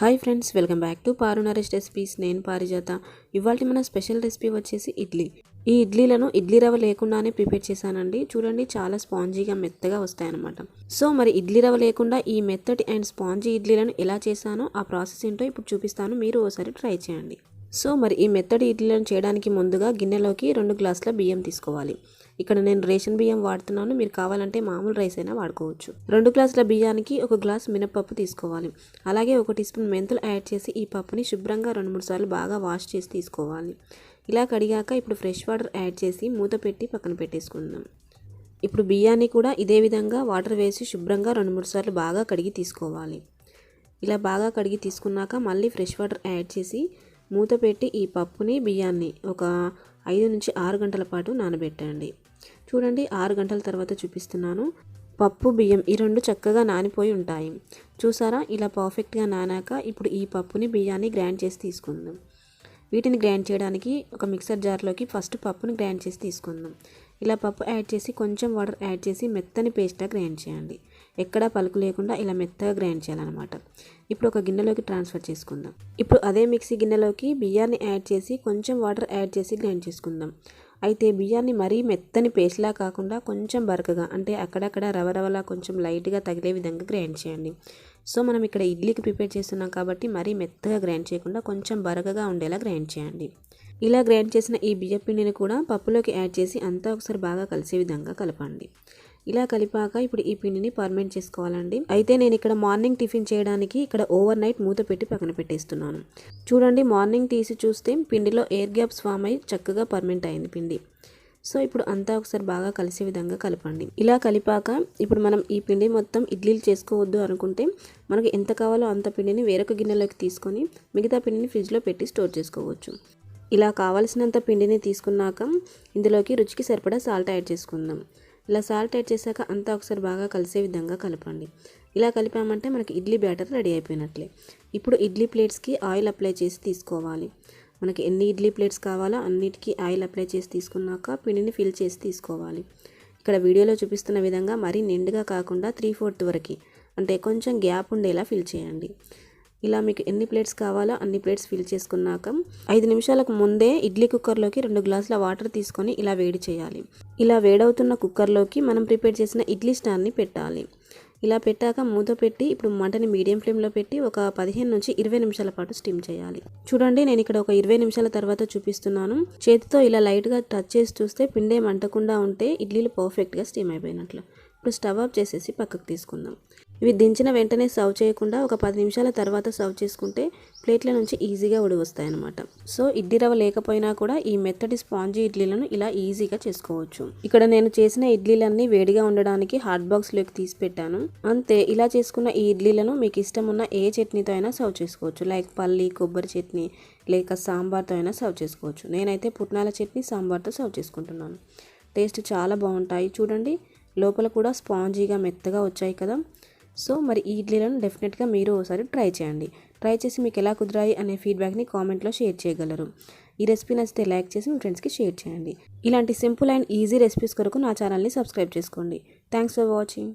Hi friends, welcome back to Paru Naresh recipes. నేను పారిజాత. ఇవాళ మన స్పెషల్ రెసిపీ వచ్చేసి ఇడ్లీ. ఈ ఇడ్లీలను ఇడ్లీ రవ్వ లేకుండానే ప్రిపేర్ చేశానండి. చూడండి, చాలా స్పాంజీగా మెత్తగా వస్తాయన్నమాట. సో మరి ఇడ్లీ రవ్వ లేకుండా ఈ మెత్తటి అండ్ స్పాంజీ ఇడ్లీలను ఎలా చేశానో ఆ ప్రాసెస్ ఏంటో ఇప్పుడు చూపిస్తాను. మీరు ఓసారి ట్రై చేయండి. సో మరి ఈ మెత్తటి ఇడ్లీలను చేయడానికి ముందుగా గిన్నెలోకి 2 గ్లాసుల బియ్యం తీసుకోవాలి. ఇక్కడ నేను రేషన్ బియ్యం వాడుతున్నాను. మీరు కావాలంటే మామూలు రైస్ అయినా వాడుకోవచ్చు. 2 గ్లాసుల బియ్యానికి 1 గ్లాస్ మినపప్పు తీసుకోవాలి. అలాగే 1 టీ స్పూన్ మెంతులు యాడ్ చేసి ఈ పప్పుని శుభ్రంగా 2-3 సార్లు బాగా వాష్ చేసి తీసుకోవాలి. ఇలా కడిగాక ఇప్పుడు ఫ్రెష్ వాటర్ యాడ్ చేసి మూత పెట్టి పక్కన పెట్టేసుకుందాం. ఇప్పుడు బియ్యాన్ని కూడా ఇదే విధంగా వాటర్ వేసి శుభ్రంగా 2-3 సార్లు బాగా కడిగి తీసుకోవాలి. ఇలా బాగా కడిగి తీసుకున్నాక మళ్ళీ ఫ్రెష్ వాటర్ యాడ్ చేసి మూత పెట్టి ఈ పప్పుని బియ్యాన్ని ఒక 5 నుంచి 6 గంటల పాటు నానబెట్టండి. చూడండి, 6 గంటల తర్వాత చూపిస్తున్నాను. పప్పు బియ్యం ఈ 2 చక్కగా నానిపోయి ఉంటాయి. చూసారా, ఇలా పర్ఫెక్ట్గా నానాక ఇప్పుడు ఈ పప్పుని బియ్యాన్ని గ్రైండ్ చేసి తీసుకుందాం. వీటిని గ్రైండ్ చేయడానికి ఒక మిక్సర్ జార్లోకి ఫస్ట్ పప్పుని గ్రైండ్ చేసి తీసుకుందాం. ఇలా పప్పు యాడ్ చేసి కొంచెం వాటర్ యాడ్ చేసి మెత్తని పేస్ట్గా గ్రైండ్ చేయండి. ఎక్కడా పలుకు లేకుండా ఇలా మెత్తగా గ్రైండ్ చేయాలన్నమాట. ఇప్పుడు ఒక గిన్నెలోకి ట్రాన్స్ఫర్ చేసుకుందాం. ఇప్పుడు అదే మిక్సీ గిన్నెలోకి బియ్యాన్ని యాడ్ చేసి కొంచెం వాటర్ యాడ్ చేసి గ్రైండ్ చేసుకుందాం. అయితే బియ్యాన్ని మరీ మెత్తని పేస్ట్లా కాకుండా కొంచెం బరకగా, అంటే అక్కడక్కడ రవరవలా కొంచెం లైట్గా తగిలే విధంగా గ్రైండ్ చేయండి. సో మనం ఇక్కడ ఇడ్లీకి ప్రిపేర్ చేస్తున్నాం కాబట్టి మరీ మెత్తగా గ్రైండ్ చేయకుండా కొంచెం బరకగా ఉండేలా గ్రైండ్ చేయండి. ఇలా గ్రైండ్ చేసిన ఈ బియ్య పిండిని కూడా పప్పులోకి యాడ్ చేసి అంతా ఒకసారి బాగా కలిసే విధంగా కలపండి. ఇలా కలిపాక ఇప్పుడు ఈ పిండిని పర్మెంట్ చేసుకోవాలండి. అయితే నేను ఇక్కడ మార్నింగ్ టిఫిన్ చేయడానికి ఇక్కడ ఓవర్ నైట్ మూత పెట్టి పక్కన పెట్టేస్తున్నాను. చూడండి, మార్నింగ్ తీసి చూస్తే పిండిలో ఎయిర్ గ్యాప్స్ ఫామ్ అయ్యి చక్కగా పర్మెంట్ అయింది పిండి. సో ఇప్పుడు అంతా ఒకసారి బాగా కలిసే విధంగా కలపండి. ఇలా కలిపాక ఇప్పుడు మనం ఈ పిండి మొత్తం ఇడ్లీలు చేసుకోవద్దు అనుకుంటే మనకు ఎంత కావాలో అంత పిండిని వేరొక గిన్నెలోకి తీసుకొని మిగతా పిండిని ఫ్రిడ్జ్లో పెట్టి స్టోర్ చేసుకోవచ్చు. ఇలా కావలసినంత పిండిని తీసుకున్నాక ఇందులోకి రుచికి సరిపడా సాల్ట్ యాడ్ చేసుకుందాం. ఇలా సాల్ట్ యాడ్ చేశాక అంతా ఒకసారి బాగా కలిసే విధంగా కలపండి. ఇలా కలిపామంటే మనకి ఇడ్లీ బ్యాటర్ రెడీ అయిపోయినట్లే. ఇప్పుడు ఇడ్లీ ప్లేట్స్కి ఆయిల్ అప్లై చేసి తీసుకోవాలి. మనకి ఎన్ని ఇడ్లీ ప్లేట్స్ కావాలో అన్నిటికీ ఆయిల్ అప్లై చేసి తీసుకున్నాక పిండిని ఫిల్ చేసి తీసుకోవాలి. ఇక్కడ వీడియోలో చూపిస్తున్న విధంగా మరీ నిండుగా కాకుండా 3/4 వరకు, అంటే కొంచెం గ్యాప్ ఉండేలా ఫిల్ చేయండి. ఇలా మీకు ఎన్ని ప్లేట్స్ కావాలో అన్ని ప్లేట్స్ ఫిల్ చేసుకున్నాక 5 నిమిషాలకు ముందే ఇడ్లీ కుక్కర్లోకి 2 గ్లాసుల వాటర్ తీసుకొని ఇలా వేడి చేయాలి. ఇలా వేడవుతున్న కుక్కర్లోకి మనం ప్రిపేర్ చేసిన ఇడ్లీ స్టాండ్ని పెట్టాలి. ఇలా పెట్టాక మూత పెట్టి ఇప్పుడు మంటని మీడియం ఫ్లేమ్లో పెట్టి ఒక 15 నుంచి 20 నిమిషాల పాటు స్టీమ్ చేయాలి. చూడండి, నేను ఇక్కడ ఒక 20 నిమిషాల తర్వాత చూపిస్తున్నాను. చేతితో ఇలా లైట్గా టచ్ చేసి చూస్తే పిండే మంటకుండా ఉంటే ఇడ్లీలు పర్ఫెక్ట్గా స్టీమ్ అయిపోయినట్లు. ఇప్పుడు స్టవ్ ఆఫ్ చేసేసి పక్కకు తీసుకుందాం. ఇవి దించిన వెంటనే సర్వ్ చేయకుండా ఒక 10 నిమిషాల తర్వాత సర్వ్ చేసుకుంటే ప్లేట్ల నుంచి ఈజీగా ఉడి వస్తాయి అన్నమాట. సో ఇడ్లీ రవ్వ లేకపోయినా కూడా ఈ మెత్తటి స్పాంజీ ఇడ్లీలను ఇలా ఈజీగా చేసుకోవచ్చు. ఇక్కడ నేను చేసిన ఇడ్లీలన్నీ వేడిగా ఉండడానికి హాట్ బాక్స్లోకి తీసి పెట్టాను. అంతే, ఇలా చేసుకున్న ఈ ఇడ్లీలను మీకు ఇష్టం ఉన్న ఏ చట్నీతో అయినా సర్వ్ చేసుకోవచ్చు. లైక్ పల్లి, కొబ్బరి చట్నీ లేక సాంబార్తో అయినా సర్వ్ చేసుకోవచ్చు. నేనైతే పుట్నాల చట్నీ సాంబార్తో సర్వ్ చేసుకుంటున్నాను. టేస్ట్ చాలా బాగుంటాయి. చూడండి, లోపల కూడా స్పాంజీగా మెత్తగా వచ్చాయి కదా. సో మరి ఈ ఇడ్లీలను డెఫినెట్గా మీరు ఒకసారి ట్రై చేయండి. ట్రై చేసి మీకు ఎలా కుదిరాయి అనే ఫీడ్బ్యాక్ని కామెంట్లో షేర్ చేయగలరు. ఈ రెసిపీ నచ్చితే లైక్ చేసి మీ ఫ్రెండ్స్కి షేర్ చేయండి. ఇలాంటి సింపుల్ అండ్ ఈజీ రెసిపీస్ కొరకు నా ఛానల్ని సబ్స్క్రైబ్ చేసుకోండి. Thanks for watching.